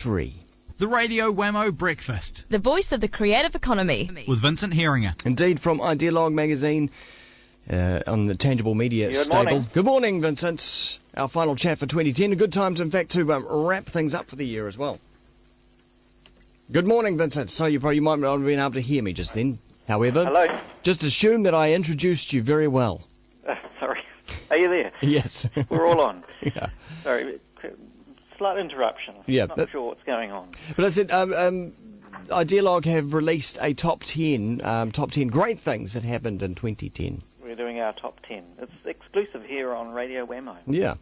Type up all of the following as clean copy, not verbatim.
3. The Radio Wammo Breakfast. The voice of the creative economy. With Vincent Heeringa. Indeed, from Ideologue magazine on the Tangible Media stable. Morning. Good morning, Vincent. Our final chat for 2010. A good time, in fact, to wrap things up for the year as well. Good morning, Vincent. So you might not have been able to hear me just then. However, Hello. just assume that I introduced you very well. Sorry. Are you there? Yes. We're all on. Yeah. Sorry. Slight interruption. Yeah, Not sure what's going on. But I said, Ideologue have released a top 10 great things that happened in 2010. We're doing our top 10. It's exclusive here on Radio Wammo. Yeah.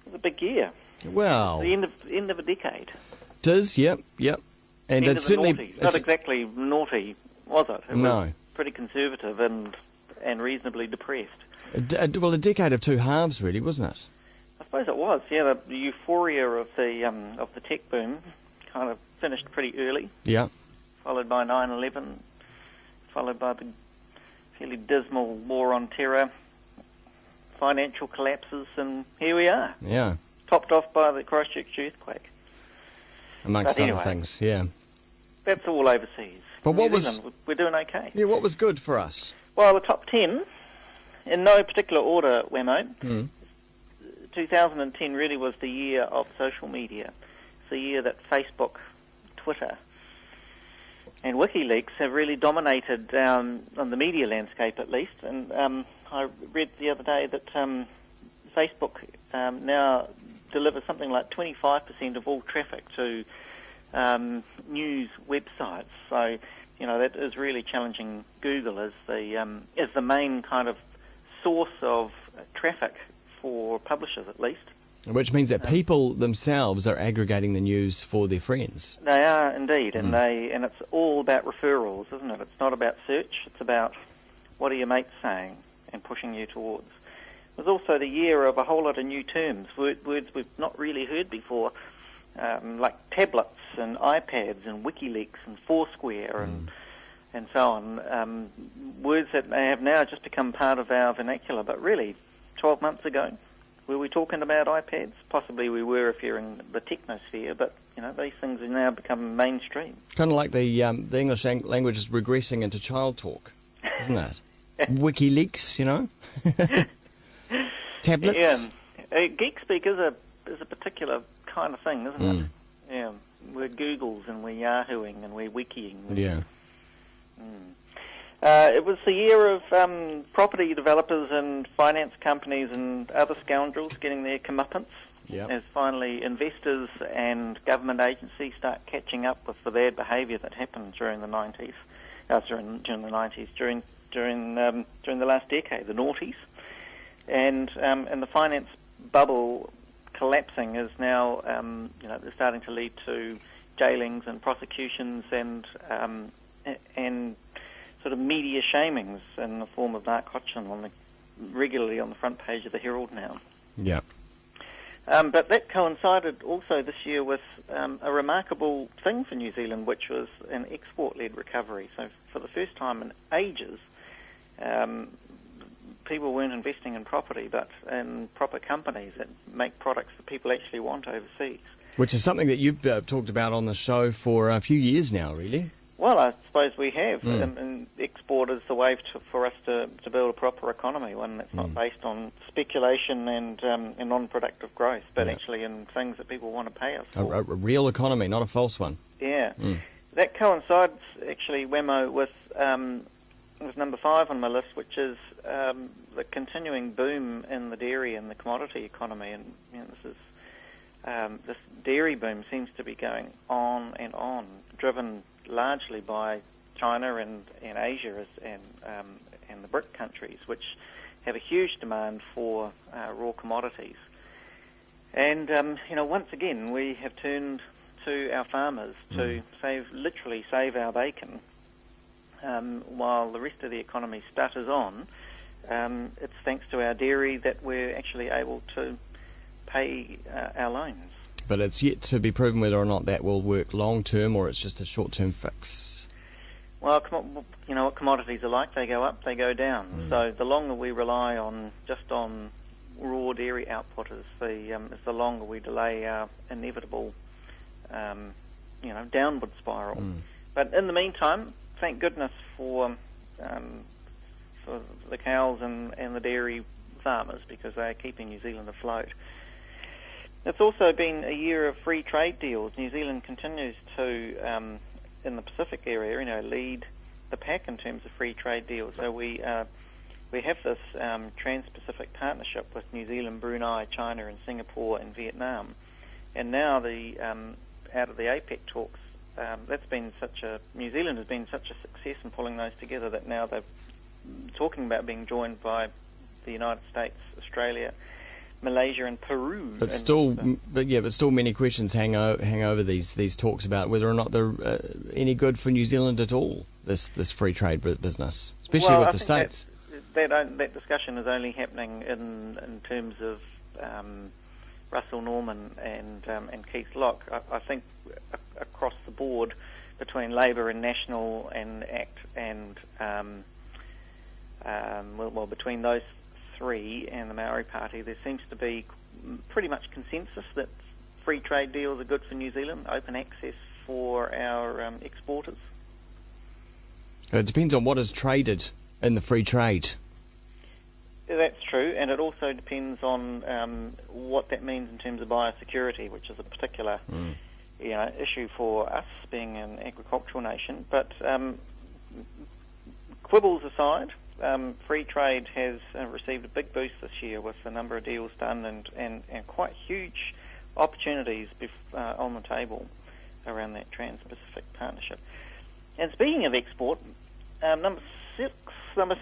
It's a big year. Well, The end of a decade. it is, yep. And End it's of the certainly... naughty. Not exactly naughty, was it? It No. was pretty conservative and reasonably depressed. a decade of two halves, really, wasn't it? I suppose it was. Yeah, the euphoria of the tech boom kind of finished pretty early. Yeah. Followed by 9/11, followed by the fairly dismal war on terror, financial collapses, and here we are. Yeah. Topped off by the Christchurch earthquake. Amongst But other anyway. things, yeah. That's all overseas. But what New was- Zealand, we're doing okay. Yeah, what was good for us? Well, the top 10, in no particular order, Wammo, 2010 really was the year of social media. It's the year that Facebook, Twitter, and WikiLeaks have really dominated on the media landscape, at least. And I read the other day that Facebook now delivers something like 25% of all traffic to news websites. So, that is really challenging Google as the main kind of source of traffic for publishers, at least. Which means that people themselves are aggregating the news for their friends. They are indeed, and it's all about referrals, isn't it? It's not about search. It's about what are your mates saying and pushing you towards. It was also the year of a whole lot of new terms, words we've not really heard before, like tablets and iPads and WikiLeaks and Foursquare and so on. Words that have now just become part of our vernacular, but really, 12 months ago, were we talking about iPads? Possibly we were if you're in the technosphere, but these things have now become mainstream. Kind of like the English language is regressing into child talk, isn't it? WikiLeaks, Tablets. Yeah, geek speak is a particular kind of thing, isn't it? Yeah, we're Googles and we're Yahooing and we're Wikiing. Yeah. It was the year of property developers and finance companies and other scoundrels getting their comeuppance. Yeah. As finally investors and government agencies start catching up with the bad behaviour that happened during the 90s, during the last decade, the noughties, and the finance bubble collapsing is now they're starting to lead to jailings and prosecutions and sort of media shamings in the form of Mark Hodgson regularly on the front page of the Herald now. Yeah. But that coincided also this year with a remarkable thing for New Zealand, which was an export-led recovery. So for the first time in ages, people weren't investing in property, but in proper companies that make products that people actually want overseas. Which is something that you've talked about on the show for a few years now, really. Well, I suppose we have. And export is the way for us to build a proper economy, one that's not based on speculation and non-productive growth, but actually in things that people want to pay us for. A real economy, not a false one. Yeah. That coincides, actually, Wammo, with was number 5 on my list, which is the continuing boom in the dairy and the commodity economy. And this dairy boom seems to be going on and on, driven largely by China and Asia and the BRIC countries, which have a huge demand for raw commodities. And once again, we have turned to our farmers to literally save our bacon, while the rest of the economy stutters on. It's thanks to our dairy that we're actually able to pay our loans. But it's yet to be proven whether or not that will work long term or it's just a short term fix. Well, you know what commodities are like. They go up, they go down. So the longer we rely on raw dairy output, is the longer we delay our inevitable downward spiral. But in the meantime, thank goodness for the cows and the dairy farmers, because they are keeping New Zealand afloat. It's also been a year of free trade deals. New Zealand continues to, in the Pacific area, lead the pack in terms of free trade deals. So we have this Trans-Pacific partnership with New Zealand, Brunei, China, and Singapore and Vietnam. And now out of the APEC talks, New Zealand has been such a success in pulling those together that now they're talking about being joined by the United States, Australia, Malaysia, and Peru. But still many questions hang over these talks about whether or not they're any good for New Zealand at all. This free trade business, especially with the states. That discussion is only happening in terms of Russell Norman and Keith Locke. I think across the board between Labour and National and ACT and between those three and the Maori Party, there seems to be pretty much consensus that free trade deals are good for New Zealand, open access for our exporters. It depends on what is traded in the free trade. That's true, and it also depends on what that means in terms of biosecurity, which is a particular issue for us being an agricultural nation. But quibbles aside, free trade has received a big boost this year with the number of deals done and quite huge opportunities on the table around that Trans-Pacific partnership. And speaking of export, number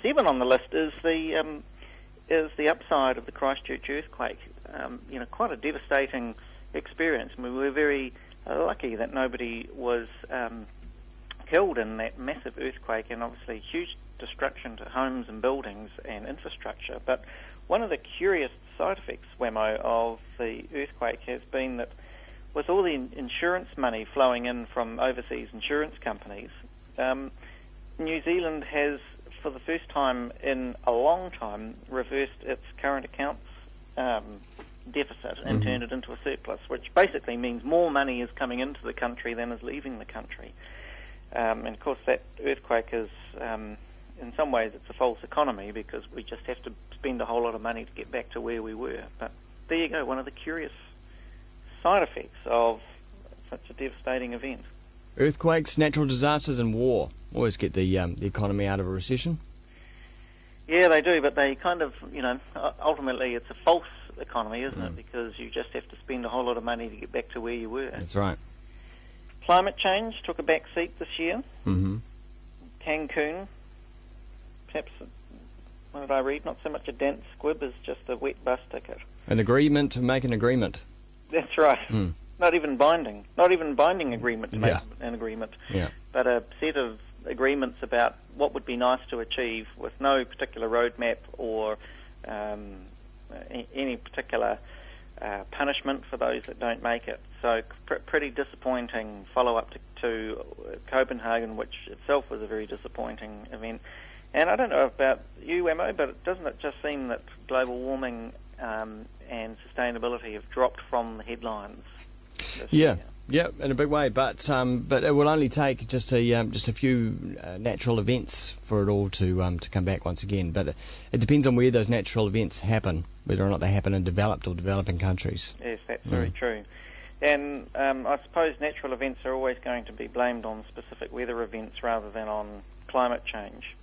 7 on the list is the upside of the Christchurch earthquake. Quite a devastating experience. We were very lucky that nobody was killed in that massive earthquake, and obviously huge destruction to homes and buildings and infrastructure. But one of the curious side effects, Wammo, of the earthquake has been that with all the insurance money flowing in from overseas insurance companies, New Zealand has, for the first time in a long time, reversed its current accounts deficit and turned it into a surplus, which basically means more money is coming into the country than is leaving the country. And of course that earthquake is, in some ways, it's a false economy because we just have to spend a whole lot of money to get back to where we were. But there you go, one of the curious side effects of such a devastating event. Earthquakes, natural disasters, and war always get the economy out of a recession. Yeah, they do, but they kind of, ultimately it's a false economy, isn't it? Because you just have to spend a whole lot of money to get back to where you were. That's right. Climate change took a back seat this year. Mm-hmm. Cancun, perhaps, what did I read? Not so much a dance squib as just a wet bus ticket. An agreement to make an agreement. That's right. Not even binding agreement to make an agreement. Yeah. But a set of agreements about what would be nice to achieve with no particular roadmap or any particular punishment for those that don't make it. So pretty disappointing follow-up to Copenhagen, which itself was a very disappointing event. And I don't know about you, Wammo, but doesn't it just seem that global warming and sustainability have dropped from the headlines this year? Yeah, in a big way, but it will only take just a few natural events for it all to come back once again. But it depends on where those natural events happen, whether or not they happen in developed or developing countries. Yes, that's very true. And I suppose natural events are always going to be blamed on specific weather events rather than on climate change.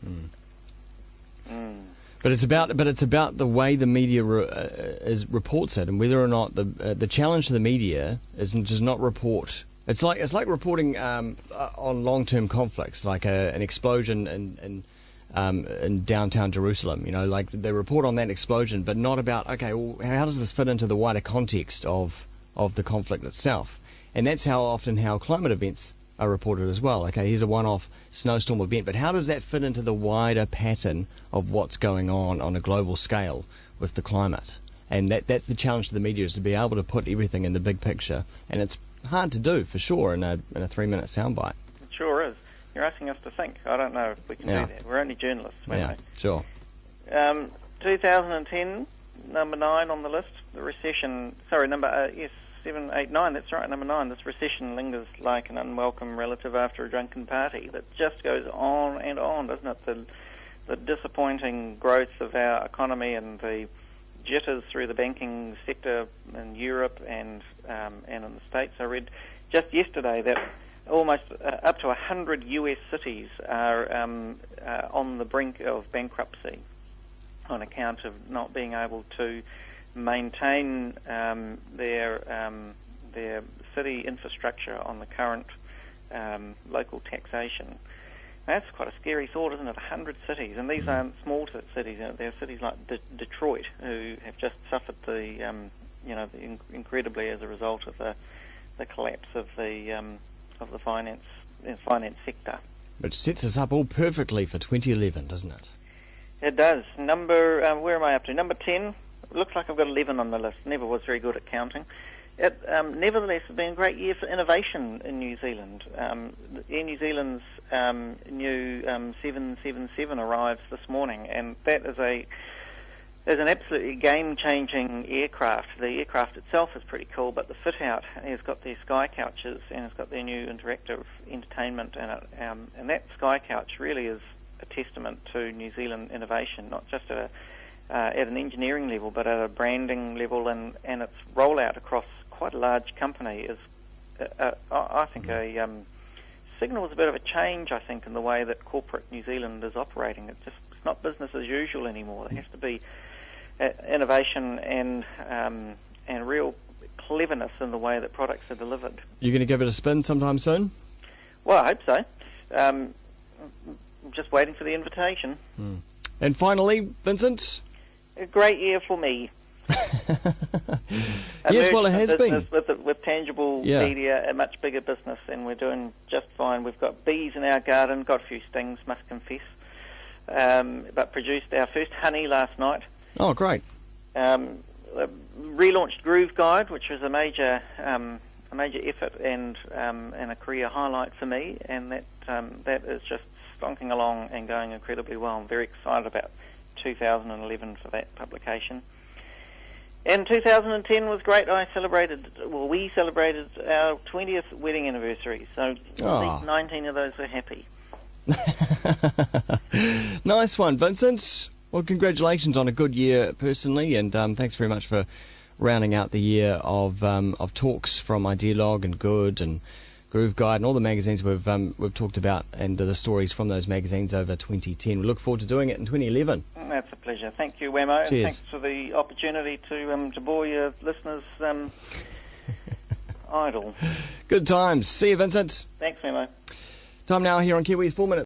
But it's about the way the media reports it, and whether or not the challenge to the media is just not report. It's like reporting on long-term conflicts, like an explosion in downtown Jerusalem. Like they report on that explosion, but not about how does this fit into the wider context of the conflict itself. And that's how climate events are reported as well. Okay, here's a one-off snowstorm event, but how does that fit into the wider pattern of what's going on a global scale with the climate? And that's the challenge to the media, is to be able to put everything in the big picture, and it's hard to do for sure in a 3-minute soundbite. It sure is. You're asking us to think. I don't know if we can do that. We're only journalists, aren't we? Sure. 2010, number 9 on the list. The recession. Sorry, 7, 8, 9. That's right, number 9. This recession lingers like an unwelcome relative after a drunken party. That just goes on and on, doesn't it? The disappointing growth of our economy and the jitters through the banking sector in Europe and in the States. I read just yesterday that almost up to 100 US cities are on the brink of bankruptcy on account of not being able to maintain their city infrastructure on the current local taxation. That's quite a scary thought, isn't it? 100 cities, and these aren't small cities. They're cities like Detroit, who have just suffered incredibly as a result of the collapse of the finance sector. Which sets us up all perfectly for 2011, doesn't it? It does. Where am I up to? Number 10. Looks like I've got 11 on the list. Never was very good at counting. It nevertheless has been a great year for innovation in New Zealand. Air New Zealand's new 777 arrives this morning, and that is an absolutely game-changing aircraft. The aircraft itself is pretty cool, but the fit-out has got their sky couches and it's got their new interactive entertainment in it. And that sky couch really is a testament to New Zealand innovation, not just at an engineering level, but at a branding level, and its rollout across quite a large company is, I think, signals a bit of a change, I think, in the way that corporate New Zealand is operating. It's not business as usual anymore. There has to be innovation and real cleverness in the way that products are delivered. You're going to give it a spin sometime soon? Well, I hope so. I'm just waiting for the invitation. And finally, Vincent? A great year for me. Yes, well, it has been. With tangible media, a much bigger business, and we're doing just fine. We've got bees in our garden, got a few stings, must confess, but produced our first honey last night. Oh, great. Relaunched Groove Guide, which was a major effort and a career highlight for me, and that is just stonking along and going incredibly well. I'm very excited about 2011 for that publication. And 2010 was great. We celebrated our 20th wedding anniversary, so at least 19 of those were happy. Nice one, Vincent. Well, congratulations on a good year personally, and thanks very much for rounding out the year of talks from Idealog and Good and Groove Guide and all the magazines we've talked about, and the stories from those magazines over 2010. We look forward to doing it in 2011. That's a pleasure. Thank you, Wammo. Cheers. And thanks for the opportunity to bore your listeners idle. Good times. See you, Vincent. Thanks, Wammo. Time now here on Kiwi, 4 minutes.